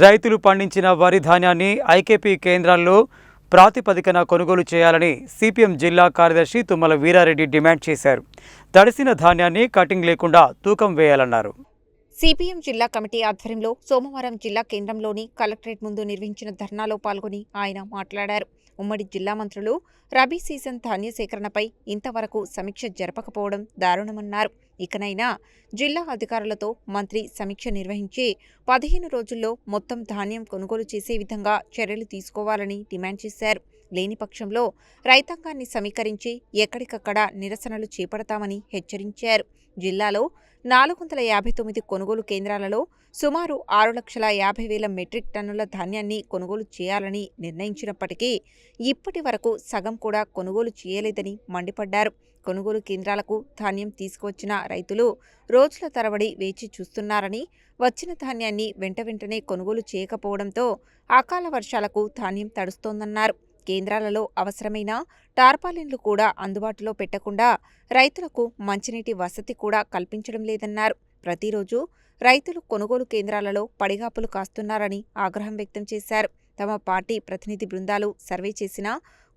రైతులు పండించిన వరి ధాన్యాన్ని ఐకేపీ కేంద్రాల్లో ప్రాతిపదికన కొనుగోలు చేయాలని సిపిఎం జిల్లా కార్యదర్శి తుమ్మల వీరారెడ్డి డిమాండ్ చేశారు. తడిసిన ధాన్యాన్ని కటింగ్ లేకుండా తూకం వేయాలన్నారు. సిపిఎం జిల్లా కమిటీ ఆధ్వర్యంలో సోమవారం జిల్లా కేంద్రంలోని కలెక్టరేట్ ముందు నిర్వహించిన ధర్నాలో పాల్గొని ఆయన మాట్లాడారు. ఉమ్మడి జిల్లా మంత్రులు రబీ సీజన్ ధాన్య సేకరణపై ఇంతవరకు సమీక్ష జరపకపోవడం దారుణమన్నారు. ఇకనైనా జిల్లా అధికారులతో మంత్రి సమీక్ష నిర్వహించి 15 రోజుల్లో మొత్తం ధాన్యం కొనుగోలు చేసే విధంగా చర్యలు తీసుకోవాలని డిమాండ్ చేశారు. లేని పక్షంలో రైతాంగాన్ని సమీకరించి ఎక్కడికక్కడ నిరసనలు చేపడతామని హెచ్చరించారు. జిల్లాలో 459 కొనుగోలు కేంద్రాలలో సుమారు 6,50,000 మెట్రిక్ టన్నుల ధాన్యాన్ని కొనుగోలు చేయాలని నిర్ణయించినప్పటికీ ఇప్పటి వరకు సగం కూడా కొనుగోలు చేయలేదని మండిపడ్డారు. కొనుగోలు కేంద్రాలకు ధాన్యం తీసుకువచ్చిన రైతులు రోజుల తరబడి వేచి చూస్తున్నారని, వచ్చిన ధాన్యాన్ని వెంటనే కొనుగోలు చేయకపోవడంతో అకాల వర్షాలకు ధాన్యం తడుస్తోందన్నారు. కేంద్రాలలో అవసరమైన టార్పాలిన్లు కూడా అందుబాటులో పెట్టకుండా రైతులకు మంచినీటి వసతి కూడా కల్పించడం లేదన్నారు. ప్రతిరోజు రైతులు కొనుగోలు కేంద్రాలలో పడిగాపులు కాస్తున్నారని ఆగ్రహం వ్యక్తం చేశారు. తమ పార్టీ ప్రతినిధి బృందాలు సర్వే చేసిన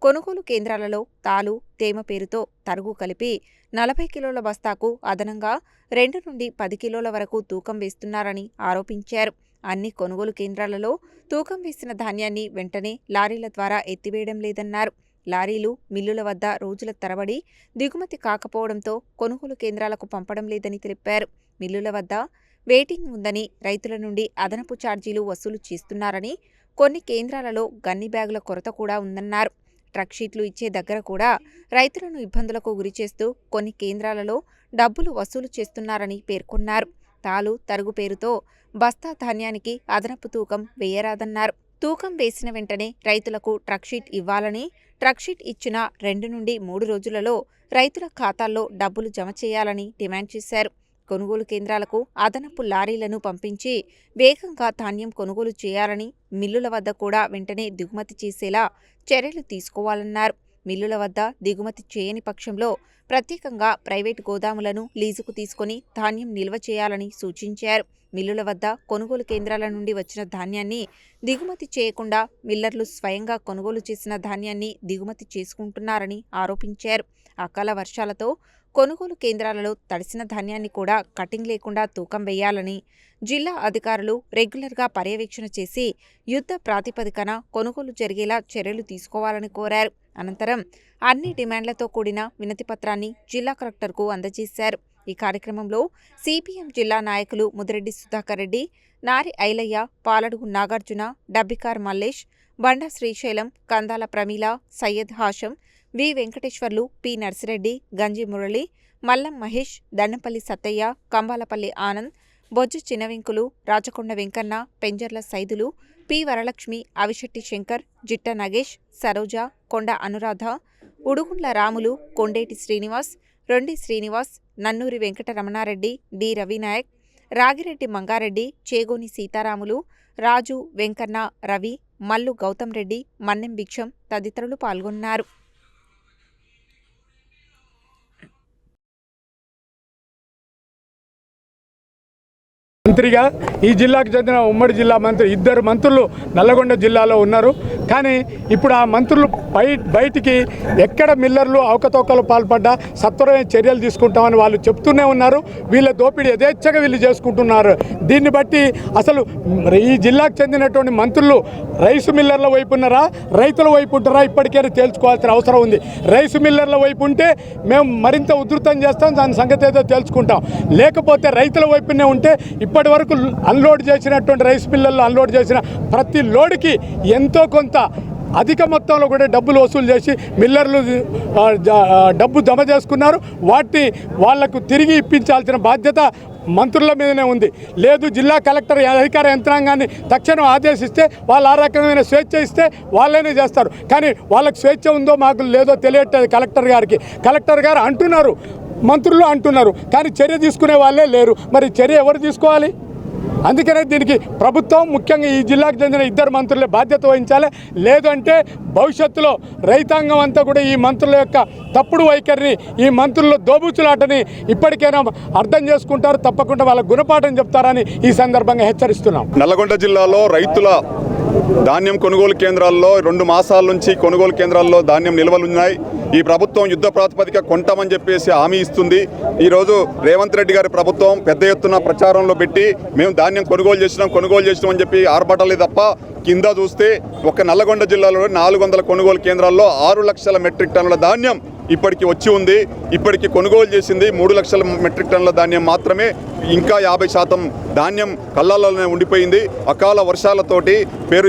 కొనుగోలు కేంద్రాలలో తాలు, తేమ పేరుతో తరుగు కలిపి 40 కిలోల బస్తాకు అదనంగా 2 నుండి 10 కిలోల వరకు తూకం వేస్తున్నారని ఆరోపించారు. అన్ని కొనుగోలు కేంద్రాలలో తూకం వేసిన ధాన్యాన్ని వెంటనే లారీల ద్వారా ఎత్తివేయడం లేదన్నారు. లారీలు మిల్లుల వద్ద రోజుల తరబడి దిగుమతి కాకపోవడంతో కొనుగోలు కేంద్రాలకు పంపడం లేదని తెలిపారు. మిల్లుల వద్ద వెయిటింగ్ ఉందని, రైతుల నుండి అదనపు ఛార్జీలు వసూలు చేస్తున్నారని, కొన్ని కేంద్రాలలో గన్ని బ్యాగుల కొరత కూడా ఉందన్నారు. ట్రక్ షీట్లు ఇచ్చే దగ్గర కూడా రైతులను ఇబ్బందులకు గురిచేస్తూ కొన్ని కేంద్రాలలో డబ్బులు వసూలు చేస్తున్నారని పేర్కొన్నారు. తాలు, తరుగు పేరుతో బస్తా ధాన్యానికి అదనపు తూకం వేయరాదన్నారు. తూకం వేసిన వెంటనే రైతులకు ట్రక్ షీట్ ఇవ్వాలని, ట్రక్ షీట్ ఇచ్చిన 2 నుండి 3 రోజులలో రైతుల ఖాతాల్లో డబ్బులు జమ చేయాలని డిమాండ్ చేశారు. కొనుగోలు కేంద్రాలకు అదనపు లారీలను పంపించి వేగంగా ధాన్యం కొనుగోలు చేయాలని, మిల్లుల వద్ద కూడా వెంటనే దిగుమతి చేసేలా చర్యలు తీసుకోవాలన్నారు. మిల్లుల వద్ద దిగుమతి చేయని పక్షంలో ప్రత్యేకంగా ప్రైవేటు గోదాములను లీజుకు తీసుకుని ధాన్యం నిల్వ చేయాలని సూచించారు. మిల్లుల వద్ద కొనుగోలు కేంద్రాల నుండి వచ్చిన ధాన్యాన్ని దిగుమతి చేయకుండా మిల్లర్లు స్వయంగా కొనుగోలు చేసిన ధాన్యాన్ని దిగుమతి చేసుకుంటున్నారని ఆరోపించారు. అకాల వర్షాలతో కొనుగోలు కేంద్రాలలో తడిసిన ధాన్యాన్ని కూడా కటింగ్ లేకుండా తూకం వేయాలని, జిల్లా అధికారులు రెగ్యులర్గా పర్యవేక్షణ చేసి యుద్ధ ప్రాతిపదికన కొనుగోలు జరిగేలా చర్యలు తీసుకోవాలని కోరారు. అనంతరం అన్ని డిమాండ్లతో కూడిన వినతిపత్రాన్ని జిల్లా కలెక్టర్కు అందజేశారు. ఈ కార్యక్రమంలో సిపిఎం జిల్లా నాయకులు ముదిరెడ్డి సుధాకర్ రెడ్డి, నారి ఐలయ్య, పాలడుగు నాగార్జున, డబ్బికార్ మల్లేష్, బండా శ్రీశైలం, కందాల ప్రమీల, సయ్యద్ హాషం, వి వెంకటేశ్వర్లు, పి నర్సిరెడ్డి, గంజి మురళి, మల్లం మహేష్, దండంపల్లి సత్తయ్య, కంబాలపల్లి ఆనంద్, బొజ్జు చిన్నవెంకులు, రాచకొండ వెంకన్న, పెంజర్ల సైదులు, పి వరలక్ష్మి, అవిశెట్టి శంకర్, జిట్ట నగేష్, సరోజ, కొండ అనురాధ, ఉడుగుండ్ల రాములు, కొండేటి శ్రీనివాస్, రొండి శ్రీనివాస్, నన్నూరి వెంకటరమణారెడ్డి, డి రవినాయక్, రాగిరెడ్డి మంగారెడ్డి, చేగోని సీతారాములు, రాజు, వెంకన్న, రవి, మల్లు గౌతమ్ రెడ్డి, మన్నెం భిక్షం తదితరులు పాల్గొన్నారు. మంత్రిగా ఈ జిల్లాకు చెందిన ఉమ్మడి జిల్లా మంత్రి 2 మంత్రులు నల్లగొండ జిల్లాలో ఉన్నారు. కానీ ఇప్పుడు ఆ మంత్రులు బయటికి ఎక్కడ మిల్లర్లు అవకతవకలు పాల్పడ్డా సత్వరమైన చర్యలు తీసుకుంటామని వాళ్ళు చెప్తూనే ఉన్నారు. వీళ్ళ దోపిడీ యథేచ్ఛగా వీళ్ళు చేసుకుంటున్నారు. దీన్ని బట్టి అసలు ఈ జిల్లాకు చెందినటువంటి మంత్రులు రైసు మిల్లర్ల వైపు ఉన్నారా, రైతుల వైపు ఉంటారా ఇప్పటికైనా తేల్చుకోవాల్సిన అవసరం ఉంది. రైసు మిల్లర్ల వైపు ఉంటే మేము మరింత ఉధృతం చేస్తాం, దాని సంగతి ఏదో తేల్చుకుంటాం. లేకపోతే రైతుల వైపునే ఉంటే ఇప్పటి వరకు అన్లోడ్ చేసినటువంటి రైస్ మిల్లర్లు అన్లోడ్ చేసిన ప్రతి లోడ్కి ఎంతో కొంత అధిక మొత్తంలో కూడా డబ్బులు వసూలు చేసి మిల్లర్లు డబ్బు జమ చేసుకున్నారు. వాటిని వాళ్లకు తిరిగి ఇప్పించాల్సిన బాధ్యత మంత్రుల మీదనే ఉంది. లేదు జిల్లా కలెక్టర్ అధికార యంత్రాంగాన్ని తక్షణం ఆదేశిస్తే వాళ్ళు ఆ రకమైన స్వేచ్ఛ ఇస్తే వాళ్ళనే చేస్తారు. కానీ వాళ్ళకి స్వేచ్ఛ ఉందో మాకు లేదో తెలియట్లేదు కలెక్టర్ గారికి. కలెక్టర్ గారు అంటున్నారు, మంత్రులు అంటున్నారు, కానీ చర్య తీసుకునే వాళ్ళే లేరు. మరి చర్య ఎవరు తీసుకోవాలి? అందుకనే దీనికి ప్రభుత్వం ముఖ్యంగా ఈ జిల్లాకు చెందిన ఇద్దరు మంత్రులే బాధ్యత వహించాలి. లేదంటే భవిష్యత్తులో రైతాంగం అంతా కూడా ఈ మంత్రుల యొక్క తప్పుడు వైఖరిని, ఈ మంత్రుల దోబూచులాటని ఇప్పటికైనా అర్థం చేసుకుంటారు. తప్పకుండా వాళ్ళ గుణపాఠం చెప్తారని ఈ సందర్భంగా హెచ్చరిస్తున్నాం. నల్లగొండ జిల్లాలో రైతుల ధాన్యం కొనుగోలు కేంద్రాల్లో 2 మాసాల నుంచి కొనుగోలు కేంద్రాల్లో ధాన్యం నిల్వలున్నాయి. ఈ ప్రభుత్వం యుద్ధ ప్రాతిపదిక కొంటామని చెప్పేసి హామీ ఇస్తుంది. ఈరోజు రేవంత్ రెడ్డి గారి ప్రభుత్వం పెద్ద ఎత్తున ప్రచారంలో పెట్టి మేము ధాన్యం కొనుగోలు చేసినాం అని చెప్పి ఆర్భాటాలే తప్ప కింద చూస్తే ఒక నల్లగొండ జిల్లాలో 400 కొనుగోలు కేంద్రాల్లో 6 లక్షల మెట్రిక్ టన్నుల ధాన్యం ఇప్పటికి వచ్చి ఉంది. ఇప్పటికి కొనుగోలు చేసింది 3 లక్షల మెట్రిక్ టన్నుల ధాన్యం మాత్రమే. ఇంకా 50% ధాన్యం కళ్ళల్లోనే ఉండిపోయింది. అకాల వర్షాలతోటి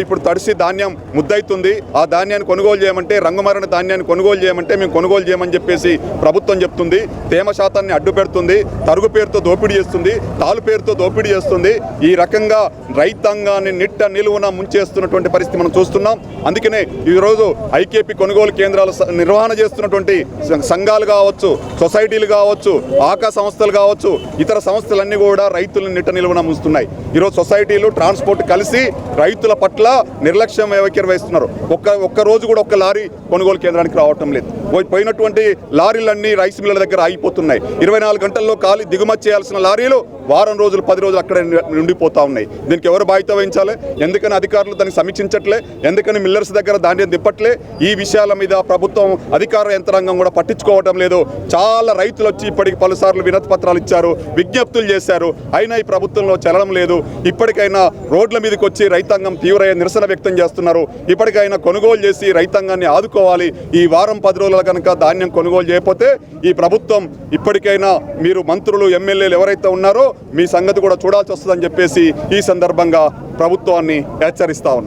ఇప్పుడు తడిసి ధాన్యం ముద్దవుతుంది. ఆ ధాన్యాన్ని కొనుగోలు చేయమంటే, రంగుమారిన ధాన్యాన్ని కొనుగోలు చేయమంటే మేము కొనుగోలు చేయమని చెప్పేసి ప్రభుత్వం చెప్తుంది. తేమ శాతాన్ని అడ్డు పెడుతుంది, తరుగు పేరుతో దోపిడీ చేస్తుంది, తాలు పేరుతో దోపిడీ చేస్తుంది. ఈ రకంగా రైతాంగాన్ని నిట్ట నిలువున ముంచేస్తున్నటువంటి పరిస్థితి మనం చూస్తున్నాం. అందుకనే ఈరోజు ఐకేపీ కొనుగోలు కేంద్రాల నిర్వహణ చేస్తున్నటువంటి సంఘాలు కావచ్చు, సొసైటీలు కావచ్చు, ఆకా సంస్థలు కావచ్చు, ఇతర సంస్థలన్నీ కూడా రైతులను నిట్ట నిలువున ముంచుతున్నాయి. ఈరోజు సొసైటీలు, ట్రాన్స్పోర్ట్ కలిసి రైతుల పట్ల నిర్లక్ష్యం వైఖరి వహిస్తున్నారు. ఒక్క రోజు కూడా ఒక్క లారీ కొనుగోలు కేంద్రానికి రావటం లేదు. పోయినటువంటి లారీలన్నీ రైస్ మిల్లల దగ్గర ఆగిపోతున్నాయి. 24 గంటల్లో దిగుమతి చేయాల్సిన లారీలు వారం రోజులు 10 రోజులు అక్కడే ఉండిపోతూ ఉన్నాయి. దీనికి ఎవరు బాధ్యత వహించాలి? ఎందుకని అధికారులు దాన్ని సమీక్షించట్లే? ఎందుకని మిల్లర్స్ దగ్గర ధాన్యం దిప్పట్లే? ఈ విషయాల మీద ప్రభుత్వం అధికార యంత్రాంగం కూడా పట్టించుకోవటం లేదు. చాలా రైతులు వచ్చి ఇప్పటికి పలుసార్లు వినతి పత్రాలు ఇచ్చారు, విజ్ఞప్తులు చేశారు. అయినా ఈ ప్రభుత్వంలో చలనం లేదు. ఇప్పటికైనా రోడ్ల మీదకి వచ్చి రైతాంగం తీవ్ర నిరసన వ్యక్తం చేస్తున్నారు. ఇప్పటికైనా కొనుగోలు చేసి రైతాంగాన్ని ఆదుకోవాలి. ఈ వారం 10 రోజుల కనుక ధాన్యం కొనుగోలు చేయకపోతే ఈ ప్రభుత్వం ఇప్పటికైనా మీరు మంత్రులు, ఎమ్మెల్యేలు ఎవరైతే ఉన్నారో మీ సంగతి కూడా చూడాల్సి వస్తుందని చెప్పేసి ఈ సందర్భంగా ప్రభుత్వాన్ని హెచ్చరిస్తా ఉన్నాం.